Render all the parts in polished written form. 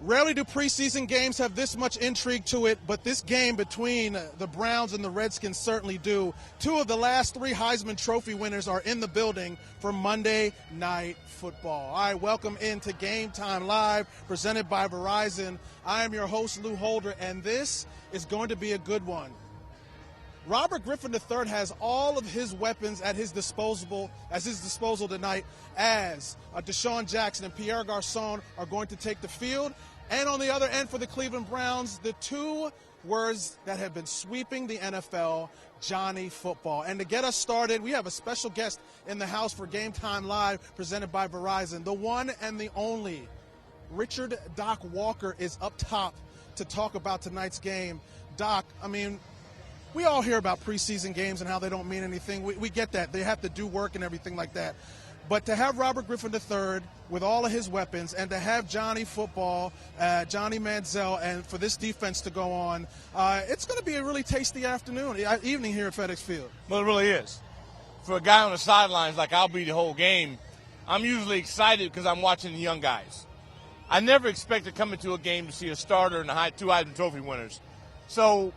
Rarely do preseason games have this much intrigue to it, but this game between the Browns and the Redskins certainly do. Two of the last three Heisman Trophy winners are in the building for Monday Night Football. All right, welcome into Game Time Live, presented by Verizon. I am your host, Lou Holder, and this is going to be a good one. Robert Griffin III has all of his weapons at his disposal tonight, as Deshaun Jackson and Pierre Garçon are going to take the field. And on the other end for the Cleveland Browns, the two words that have been sweeping the NFL, Johnny Football. And to get us started, we have a special guest in the house for Game Time Live, presented by Verizon. The one and the only Richard Doc Walker is up top to talk about tonight's game. Doc, we all hear about preseason games and how they don't mean anything. We get that. They have to do work and everything like that. But to have Robert Griffin III with all of his weapons, and to have Johnny Football, Johnny Manziel, and for this defense to go on, it's going to be a really tasty evening here at FedExField. Well, it really is. For a guy on the sidelines like I'll be the whole game, I'm usually excited because I'm watching the young guys. I never expect to come into a game to see a starter and two Heisman Trophy winners. So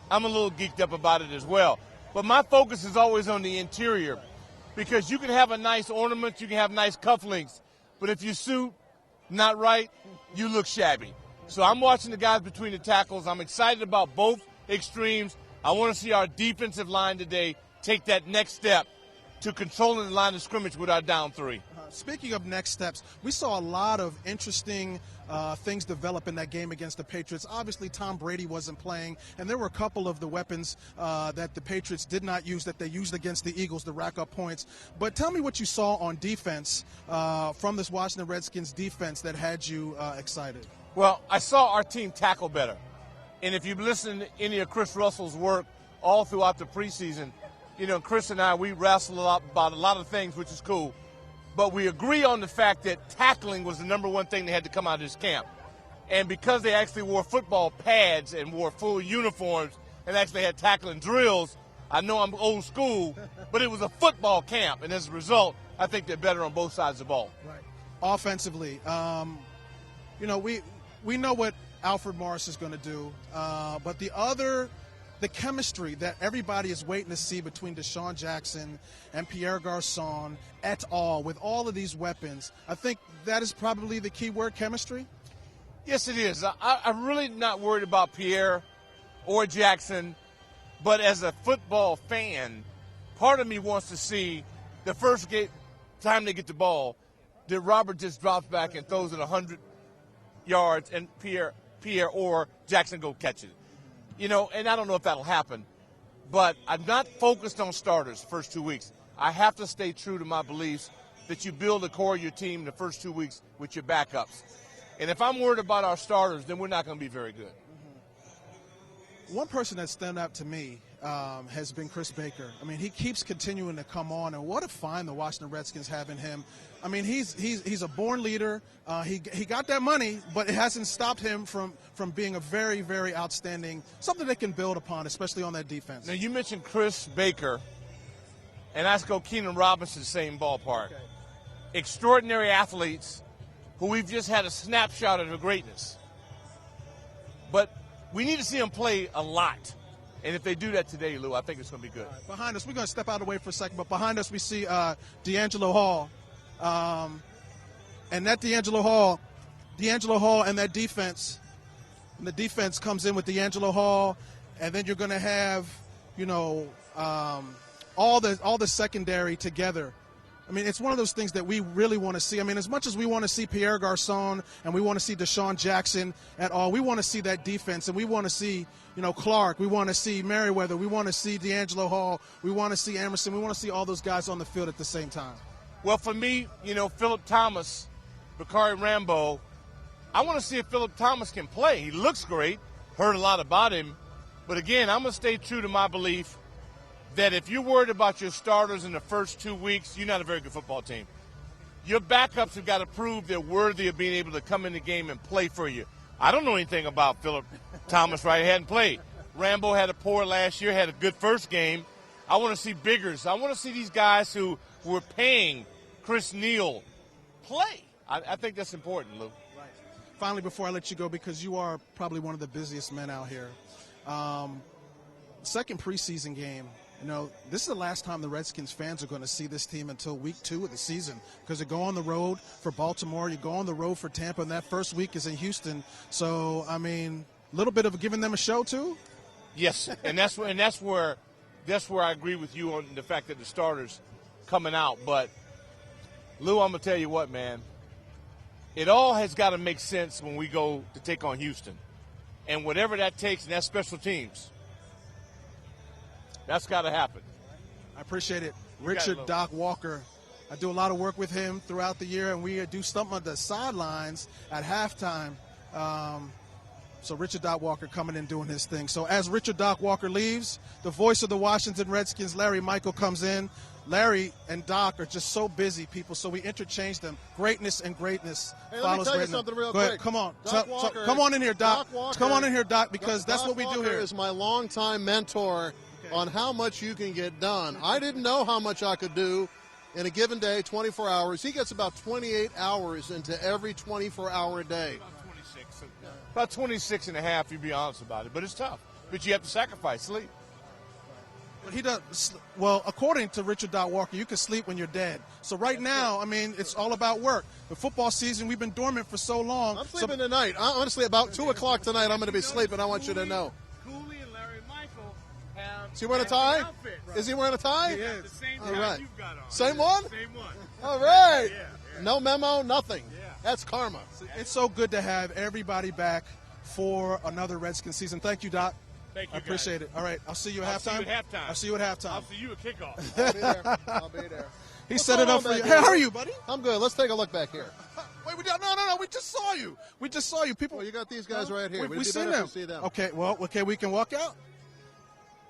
I'm a little geeked up about it as well. But my focus is always on the interior, because you can have a nice ornament, you can have nice cufflinks, but if your suit not right, you look shabby. So I'm watching the guys between the tackles. I'm excited about both extremes. I want to see our defensive line today take that next step to controlling the line of scrimmage with our down three. Speaking of next steps, we saw a lot of interesting things develop in that game against the Patriots. Obviously, Tom Brady wasn't playing, and there were a couple of the weapons that the Patriots did not use that they used against the Eagles to rack up points. But tell me what you saw on defense from this Washington Redskins defense that had you excited. Well, I saw our team tackle better. And if you've listened to any of Chris Russell's work all throughout the preseason, Chris and I, we wrestle a lot about a lot of things, which is cool. But we agree on the fact that tackling was the number one thing they had to come out of this camp. And because they actually wore football pads and wore full uniforms and actually had tackling drills, I know I'm old school, but it was a football camp. And as a result, I think they're better on both sides of the ball. Right. Offensively, we know what Alfred Morris is going to do. But the chemistry that everybody is waiting to see between Deshaun Jackson and Pierre Garçon et al., with all of these weapons, I think that is probably the key word, chemistry. Yes, it is. I'm really not worried about Pierre or Jackson, but as a football fan, part of me wants to see the first time they get the ball, that Robert just drops back and throws it 100 yards and Pierre or Jackson go catch it. And I don't know if that'll happen, but I'm not focused on starters the first 2 weeks. I have to stay true to my beliefs that you build a core of your team the first 2 weeks with your backups. And if I'm worried about our starters, then we're not going to be very good. One person that's stood out to me has been Chris Baker. He keeps continuing to come on, and what a find the Washington Redskins have in him. He's a born leader. He got that money, but it hasn't stopped him from being a very, very outstanding, something they can build upon, especially on that defense. Now, you mentioned Chris Baker, and let's go Keenan Robinson, same ballpark. Okay. Extraordinary athletes who we've just had a snapshot of their greatness. But we need to see them play a lot. And if they do that today, Lou, I think it's going to be good. Right. Behind us, we're going to step out of the way for a second, but behind us we see D'Angelo Hall. And that D'Angelo Hall and that defense, and the defense comes in with D'Angelo Hall, and then you're going to have, all the secondary together. It's one of those things that we really want to see. As much as we want to see Pierre Garçon and we want to see Deshaun Jackson et al., we want to see that defense, and we want to see, Clark, we want to see Merriweather, we want to see D'Angelo Hall, we want to see Emerson, we want to see all those guys on the field at the same time. Well, for me, Philip Thomas, Bakari Rambo, I want to see if Philip Thomas can play. He looks great, heard a lot about him, but again, I'm going to stay true to my belief that if you're worried about your starters in the first 2 weeks, you're not a very good football team. Your backups have got to prove they're worthy of being able to come in the game and play for you. I don't know anything about Philip Thomas, right? He hadn't played. Rambo had a poor last year, had a good first game. I want to see Biggers. I want to see these guys who were paying Chris Neal play. I think that's important, Lou. Right. finally, before I let you go, because you are probably one of the busiest men out here, second preseason game. You know, this is the last time the Redskins fans are going to see this team until week 2 of the season, because they go on the road for Baltimore, you go on the road for Tampa, and that first week is in Houston. So, I mean, a little bit of giving them a show too. Yes, and that's where I agree with you on the fact that the starters coming out. But Lou, I'm gonna tell you what, man. It all has got to make sense when we go to take on Houston, and whatever that takes, and that's special teams. That's got to happen. I appreciate it. Richard Doc Walker. I do a lot of work with him throughout the year, and we do something on the sidelines at halftime. So Richard Doc Walker coming in doing his thing. So as Richard Doc Walker leaves, the voice of the Washington Redskins, Larry Michael, comes in. Larry and Doc are just so busy, people, so we interchange them. Greatness and greatness follows greatness. Let me tell you something real quick. Come on. Walker, come on in here, Doc. Walker, come on in here, Doc, because that's what we do here. Is my longtime mentor on how much you can get done. I didn't know how much I could do in a given day, 24 hours. He gets about 28 hours into every 24-hour day. About 26 and a half, you be honest about it. But it's tough. But you have to sacrifice sleep. But he does. Well, according to Richard Doc Walker, you can sleep when you're dead. So right now, I mean, it's all about work. The football season, we've been dormant for so long. I'm sleeping tonight. Honestly, about 2 o'clock tonight, I'm going to be sleeping. I want you to know. Cooley and Larry Michael have. Is he wearing a tie? Outfit, is he wearing a tie? He is. The same all tie right. you've got on. Same one? Same one. All right. Yeah. No memo, nothing. Yeah. That's karma. It's so good to have everybody back for another Redskins season. Thank you, Doc. Thank you, I appreciate it. All right, I'll see you at halftime. I'll see you at halftime. I'll see you at halftime. I'll see you at kickoff. I'll be there. I'll be there. He set it up for you. Hey, how are you, buddy? I'm good. Let's take a look back here. Wait, no. We just saw you. We just saw you. People. Well, you got these guys right here. We seen them. See them. Okay, well, we can walk out.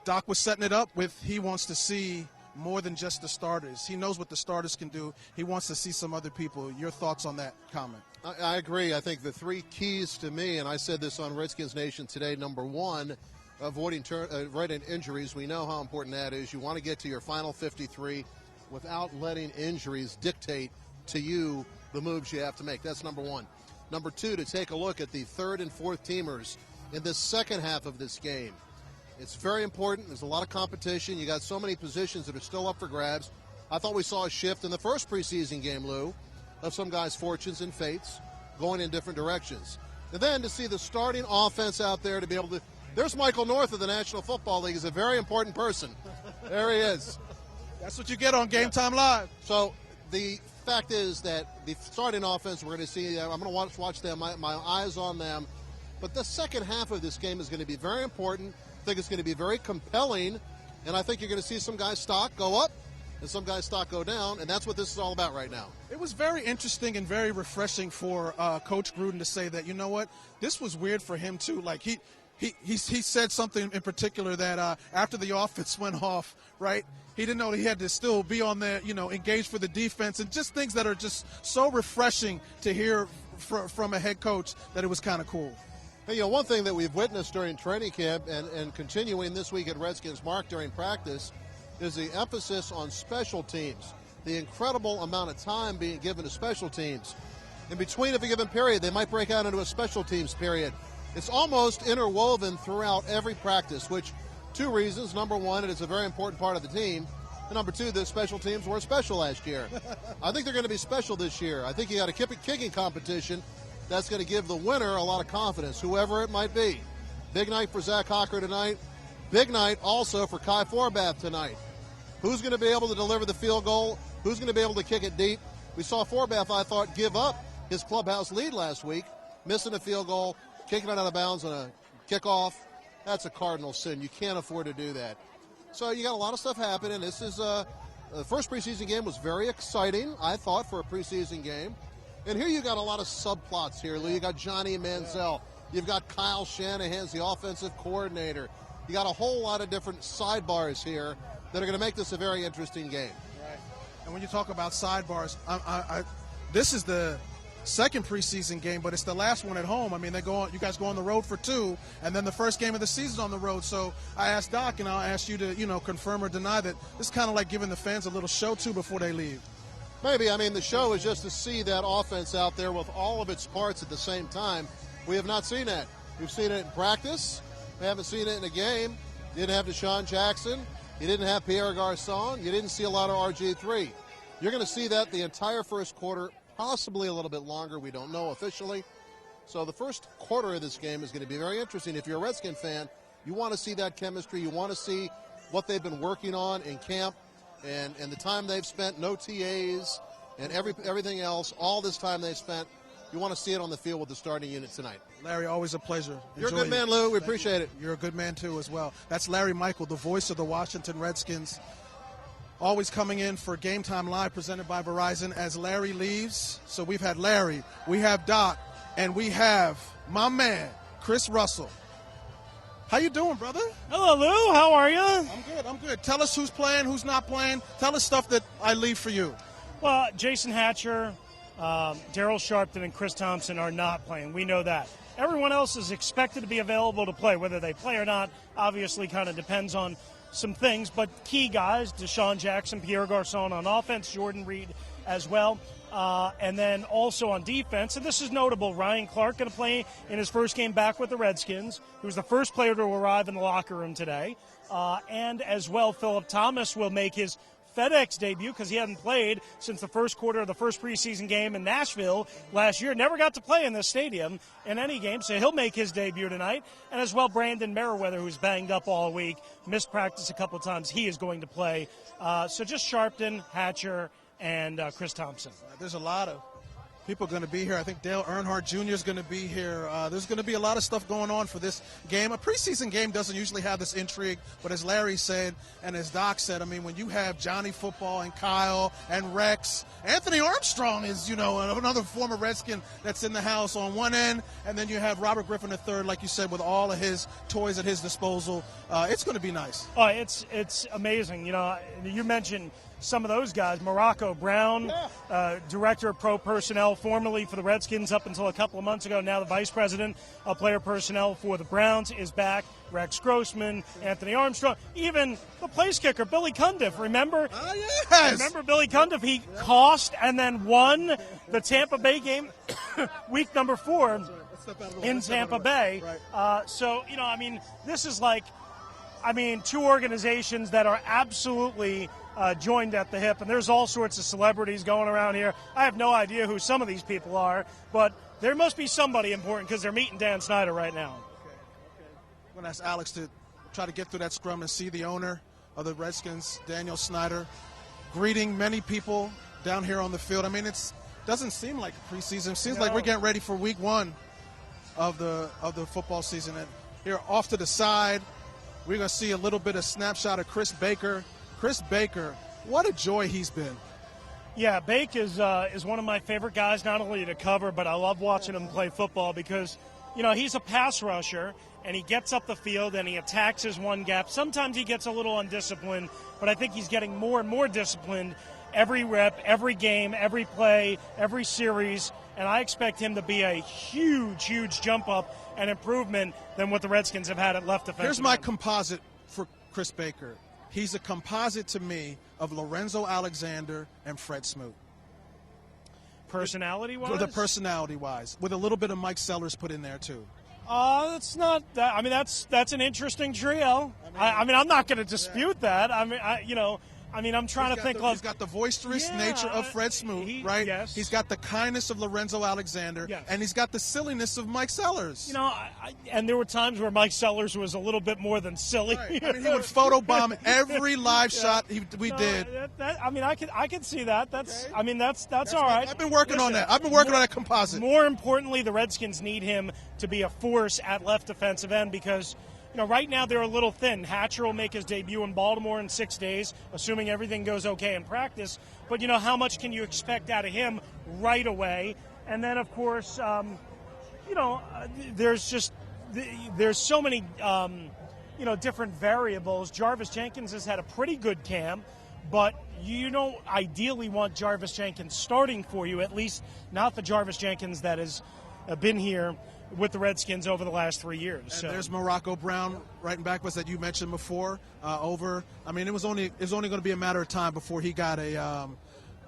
Doc was setting it up with he wants to see more than just the starters. He knows what the starters can do. He wants to see some other people. Your thoughts on that comment? I agree. I think the 3 keys to me, and I said this on Redskins Nation today, number 1, avoiding injuries. We know how important that is. You want to get to your final 53 without letting injuries dictate to you the moves you have to make. That's number 1. Number 2, to take a look at the 3rd and 4th teamers in the second half of this game. It's very important. There's a lot of competition. You got so many positions that are still up for grabs. I thought we saw a shift in the first preseason game, Lou, of some guys' fortunes and fates going in different directions. And then to see the starting offense out there to be able to – there's Michael North of the National Football League. He's a very important person. There he is. That's what you get on Gametime Live. So the fact is that the starting offense, we're going to see – I'm going to watch them, my eyes on them. But the second half of this game is going to be very important. I think it's going to be very compelling, and I think you're going to see some guys' stock go up and some guys' stock go down, and that's what this is all about right now. It was very interesting and very refreshing for Coach Gruden to say that, you know what, this was weird for him too. Like he said something in particular that after the offense went off, right, he didn't know he had to still be on there, engaged for the defense, and just things that are just so refreshing to hear from a head coach that it was kind of cool. Hey, one thing that we've witnessed during training camp and continuing this week at Redskins Mark during practice is the emphasis on special teams, the incredible amount of time being given to special teams. In between of a given period, they might break out into a special teams period. It's almost interwoven throughout every practice, which 2 reasons. Number 1, it is a very important part of the team. And number 2, the special teams were special last year. I think they're going to be special this year. I think you got a kicking competition. That's going to give the winner a lot of confidence, whoever it might be. Big night for Zach Hocker tonight. Big night also for Kai Forbath tonight. Who's going to be able to deliver the field goal? Who's going to be able to kick it deep? We saw Forbath, I thought, give up his clubhouse lead last week, missing a field goal, kicking it out of bounds on a kickoff. That's a cardinal sin. You can't afford to do that. So you got a lot of stuff happening. This is the first preseason game was very exciting, I thought, for a preseason game. And here you got a lot of subplots here, Lou. You got Johnny Manziel. You've got Kyle Shanahan's the offensive coordinator. You got a whole lot of different sidebars here that are going to make this a very interesting game. Right. And when you talk about sidebars, this is the second preseason game, but it's the last one at home. I mean, you guys go on the road for 2, and then the first game of the season on the road. So I asked Doc, and I'll ask you to, confirm or deny that this is kind of like giving the fans a little show too before they leave. Maybe. I mean, the show is just to see that offense out there with all of its parts at the same time. We have not seen that. We've seen it in practice. We haven't seen it in a game. You didn't have Deshaun Jackson. You didn't have Pierre Garçon. You didn't see a lot of RG3. You're going to see that the entire first quarter, possibly a little bit longer. We don't know officially. So the first quarter of this game is going to be very interesting. If you're a Redskin fan, you want to see that chemistry. You want to see what they've been working on in camp and the time they've spent, no TAs and everything else, all this time they've spent. You want to see it on the field with the starting unit tonight. Larry, always a pleasure. You're a good man, Lou. We appreciate it. You're a good man, too, as well. That's Larry Michael, the voice of the Washington Redskins, always coming in for Game Time Live presented by Verizon as Larry leaves. So we've had Larry, we have Doc, and we have my man, Chris Russell. How you doing, brother? Hello, Lou. How are you? I'm good. Tell us who's playing, who's not playing. Tell us stuff that I leave for you. Well, Jason Hatcher, Daryl Sharpton, and Chris Thompson are not playing. We know that. Everyone else is expected to be available to play. Whether they play or not, obviously kind of depends on some things. But key guys, Deshaun Jackson, Pierre Garçon on offense, Jordan Reed as well. And then also on defense, and this is notable, Ryan Clark going to play in his first game back with the Redskins. He was the first player to arrive in the locker room today. And as well, Philip Thomas will make his FedEx debut because he hadn't played since the first quarter of the first preseason game in Nashville last year. Never got to play in this stadium in any game, so he'll make his debut tonight. And as well, Brandon Merriweather, who's banged up all week, missed practice a couple of times. He is going to play. So just Sharpton, Hatcher, and Chris Thompson. There's a lot of people going to be here. I think Dale Earnhardt Jr. is going to be here. There's going to be a lot of stuff going on for this game. A preseason game doesn't usually have this intrigue, but as Larry said and as Doc said, I mean, when you have Johnny Football and Kyle and Rex, Anthony Armstrong is, another former Redskin that's in the house on one end, and then you have Robert Griffin III, like you said, with all of his toys at his disposal. It's going to be nice. Oh, it's amazing. You mentioned some of those guys. Morocco Brown, Director of Pro Personnel, formerly for the Redskins up until a couple of months ago, now the Vice President of Player Personnel for the Browns, is back. Rex Grossman, Anthony Armstrong, even the place kicker, Billy Cundiff. Remember? Oh, yes! Remember Billy Cundiff? He cost and then won the Tampa Bay game week number 4 in Tampa Bay. Right. This is like, two organizations that are absolutely joined at the hip, and there's all sorts of celebrities going around here. I have no idea who some of these people are, but there must be somebody important because they're meeting Dan Snyder right now. Okay. I'm going to ask Alex to try to get through that scrum and see the owner of the Redskins, Daniel Snyder, greeting many people down here on the field. It doesn't seem like preseason. It seems like we're getting ready for week 1 of the football season. And here off to the side, we're going to see a little bit of snapshot of Chris Baker. Chris Baker, what a joy he's been. Yeah, Bake is one of my favorite guys, not only to cover, but I love watching him play football because, he's a pass rusher, and he gets up the field and he attacks his one gap. Sometimes he gets a little undisciplined, but I think he's getting more and more disciplined every rep, every game, every play, every series, and I expect him to be a huge, huge jump up and improvement than what the Redskins have had at left defensive. Here's my composite for Chris Baker. He's a composite to me of Lorenzo Alexander and Fred Smoot. Personality-wise? The personality-wise, with a little bit of Mike Sellers put in there too. That's not that. That's an interesting trio. I'm not going to dispute that. I'm trying to think. He's got the boisterous nature of Fred Smoot, right? Yes. He's got the kindness of Lorenzo Alexander, yes. And he's got the silliness of Mike Sellers. And there were times where Mike Sellers was a little bit more than silly. Right. He would photobomb every live shot we did. I can see that. That's okay. That's all right. I've been working on that. I've been working on that composite. More importantly, the Redskins need him to be a force at left defensive end because right now they're a little thin. Hatcher will make his debut in Baltimore in 6 days, assuming everything goes okay in practice. But, how much can you expect out of him right away? And then, of course, there's so many, different variables. Jarvis Jenkins has had a pretty good camp, but you don't ideally want Jarvis Jenkins starting for you, at least not the Jarvis Jenkins that has been here with the Redskins over the last 3 years. And there's Morocco Brown right in back was that you mentioned before. It was only going to be a matter of time before he got a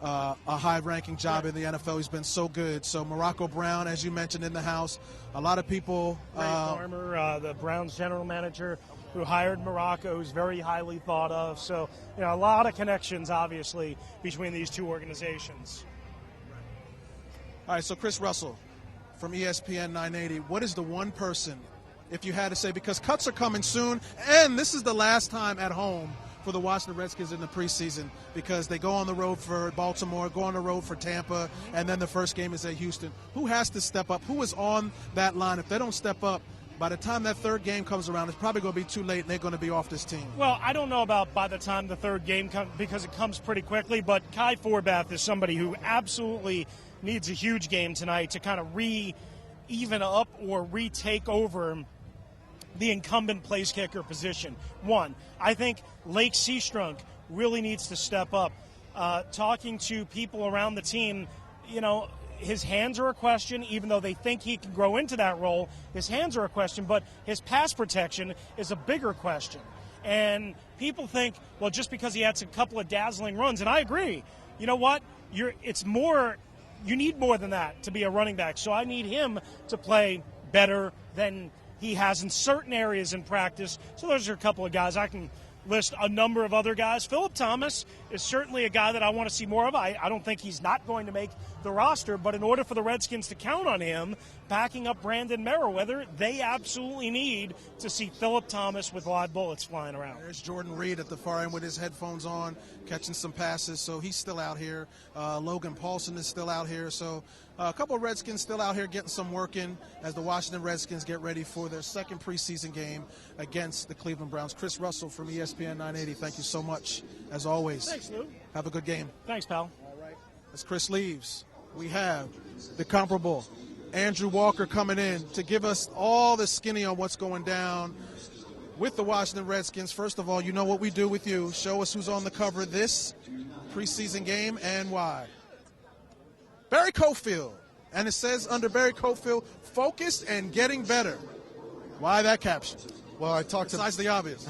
a high-ranking job in the NFL. He's been so good. So Morocco Brown, as you mentioned in the house, a lot of people. Ray Farmer, the Browns general manager, who hired Morocco, who's very highly thought of. So, a lot of connections, obviously, between these two organizations. All right, so Chris Russell from ESPN 980, what is the one person, if you had to say, because cuts are coming soon, and this is the last time at home for the Washington Redskins in the preseason, because they go on the road for Baltimore, go on the road for Tampa, and then the first game is at Houston. Who has to step up? Who is on that line? If they don't step up, by the time that third game comes around, it's probably going to be too late, and they're going to be off this team. Well, I don't know about by the time the third game comes, because it comes pretty quickly, but Kai Forbath is somebody who absolutely needs a huge game tonight to kind of even up or retake over the incumbent place kicker position. One, I think Lake Seastrunk really needs to step up. Talking to people around the team, his hands are a question, even though they think he can grow into that role. His hands are a question, but his pass protection is a bigger question. And people think, well, just because he had a couple of dazzling runs, and I agree. You know what? You need more than that to be a running back. So I need him to play better than he has in certain areas in practice. So those are a couple of guys. I can list a number of other guys. Philip Thomas is certainly a guy that I want to see more of. I don't think he's not going to make the roster, but in order for the Redskins to count on him, backing up Brandon Merriweather, they absolutely need to see Philip Thomas with live bullets flying around. There's Jordan Reed at the far end with his headphones on, catching some passes, so he's still out here. Logan Paulson is still out here, so a couple of Redskins still out here getting some work in as the Washington Redskins get ready for their second preseason game against the Cleveland Browns. Chris Russell from ESPN 980, thank you so much, as always. Thanks, Lou. Have a good game. Thanks, pal. All right. As Chris leaves, we have the comparable Andrew Walker coming in to give us all the skinny on what's going down with the Washington Redskins. First of all, you know what we do with you. Show us who's on the cover this preseason game and why. Barry Cofield, and it says under Barry Cofield, focused and getting better. Why that caption? Well, besides the obvious.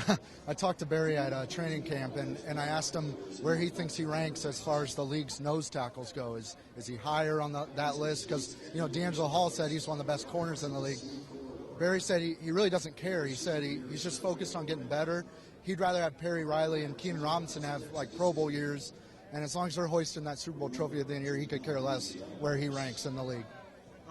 I talked to Barry at training camp, and I asked him where he thinks he ranks as far as the league's nose tackles go. Is he higher on that list? Because, D'Angelo Hall said he's one of the best corners in the league. Barry said he really doesn't care. He said he's just focused on getting better. He'd rather have Perry Riley and Keenan Robinson have, Pro Bowl years. And as long as they're hoisting that Super Bowl trophy at the end of the year, he could care less where he ranks in the league.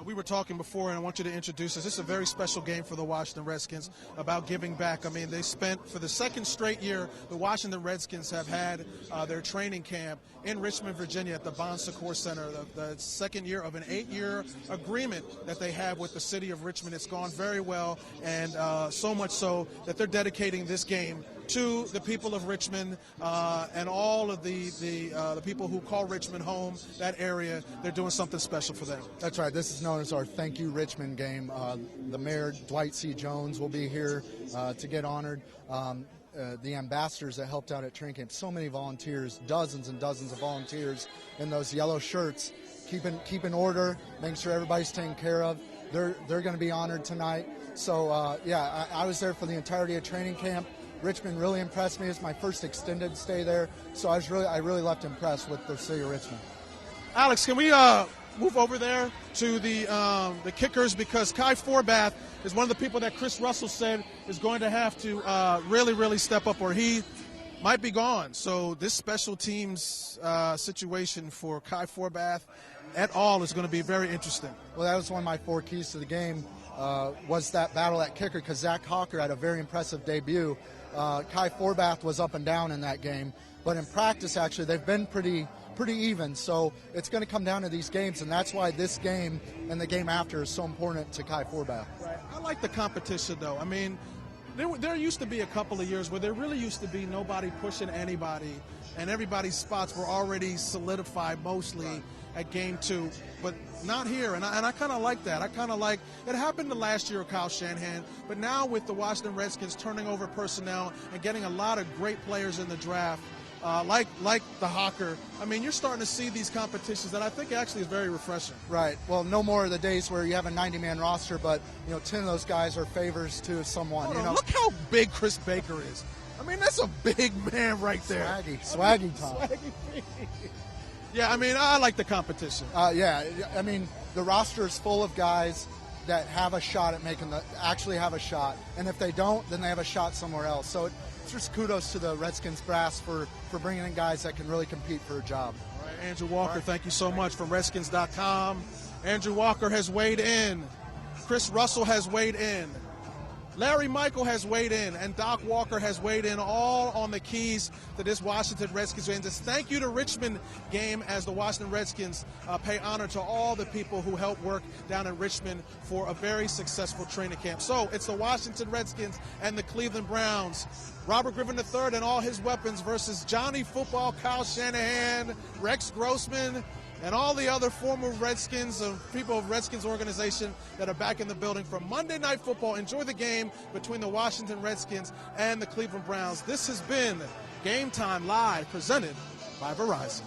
We were talking before, and I want you to introduce us. This is a very special game for the Washington Redskins about giving back. I mean, they spent, for the second straight year, the Washington Redskins have had their training camp in Richmond, Virginia at the Bon Secours Center, the second year of an 8-year agreement that they have with the city of Richmond. It's gone very well, and so much so that they're dedicating this game to the people of Richmond and all of the people who call Richmond home, that area. They're doing something special for them. That's right. This is known as our Thank You Richmond game. The mayor, Dwight C. Jones, will be here to get honored. The ambassadors that helped out at training camp, so many volunteers, dozens and dozens of volunteers in those yellow shirts, keeping order, making sure everybody's taken care of. They're going to be honored tonight. So, I was there for the entirety of training camp. Richmond really impressed me. It's my first extended stay there, so I really left impressed with the city of Richmond. Alex, can we move over there to the kickers, because Kai Forbath is one of the people that Chris Russell said is going to have to really step up, or he might be gone. So this special teams situation for Kai Forbath et al. Is going to be very interesting. Well, that was one of my 4 keys to the game, was that battle at kicker, because Zach Hawker had a very impressive debut. Kai Forbath was up and down in that game, but in practice, actually, they've been pretty even. So it's going to come down to these games, and that's why this game and the game after is so important to Kai Forbath. Right. I like the competition, though. I mean, there used to be a couple of years where there really used to be nobody pushing anybody, and everybody's spots were already solidified mostly at game 2, but not here, and I kind of like that. I kind of like it happened the last year of Kyle Shanahan, but now with the Washington Redskins turning over personnel and getting a lot of great players in the draft, like the Hawker, I mean, you're starting to see these competitions that I think actually is very refreshing. Right. Well, no more of the days where you have a 90-man roster, but 10 of those guys are favors to someone. Look how big Chris Baker is. I mean, that's a big man right there. Swaggy Tom. Swaggy. Yeah, I mean, I like the competition. Yeah, I mean, the roster is full of guys that have a shot at actually have a shot. And if they don't, then they have a shot somewhere else. So it's just kudos to the Redskins brass for bringing in guys that can really compete for a job. All right, Andrew Walker, thank you so much from Redskins.com. Andrew Walker has weighed in. Chris Russell has weighed in. Larry Michael has weighed in, and Doc Walker has weighed in, all on the keys to this Washington Redskins game. Just thank you to Richmond game, as the Washington Redskins pay honor to all the people who helped work down in Richmond for a very successful training camp. So it's the Washington Redskins and the Cleveland Browns. Robert Griffin III and all his weapons versus Johnny Football, Kyle Shanahan, Rex Grossman, and all the other former Redskins, people of Redskins organization that are back in the building for Monday Night Football. Enjoy the game between the Washington Redskins and the Cleveland Browns. This has been Game Time Live, presented by Verizon.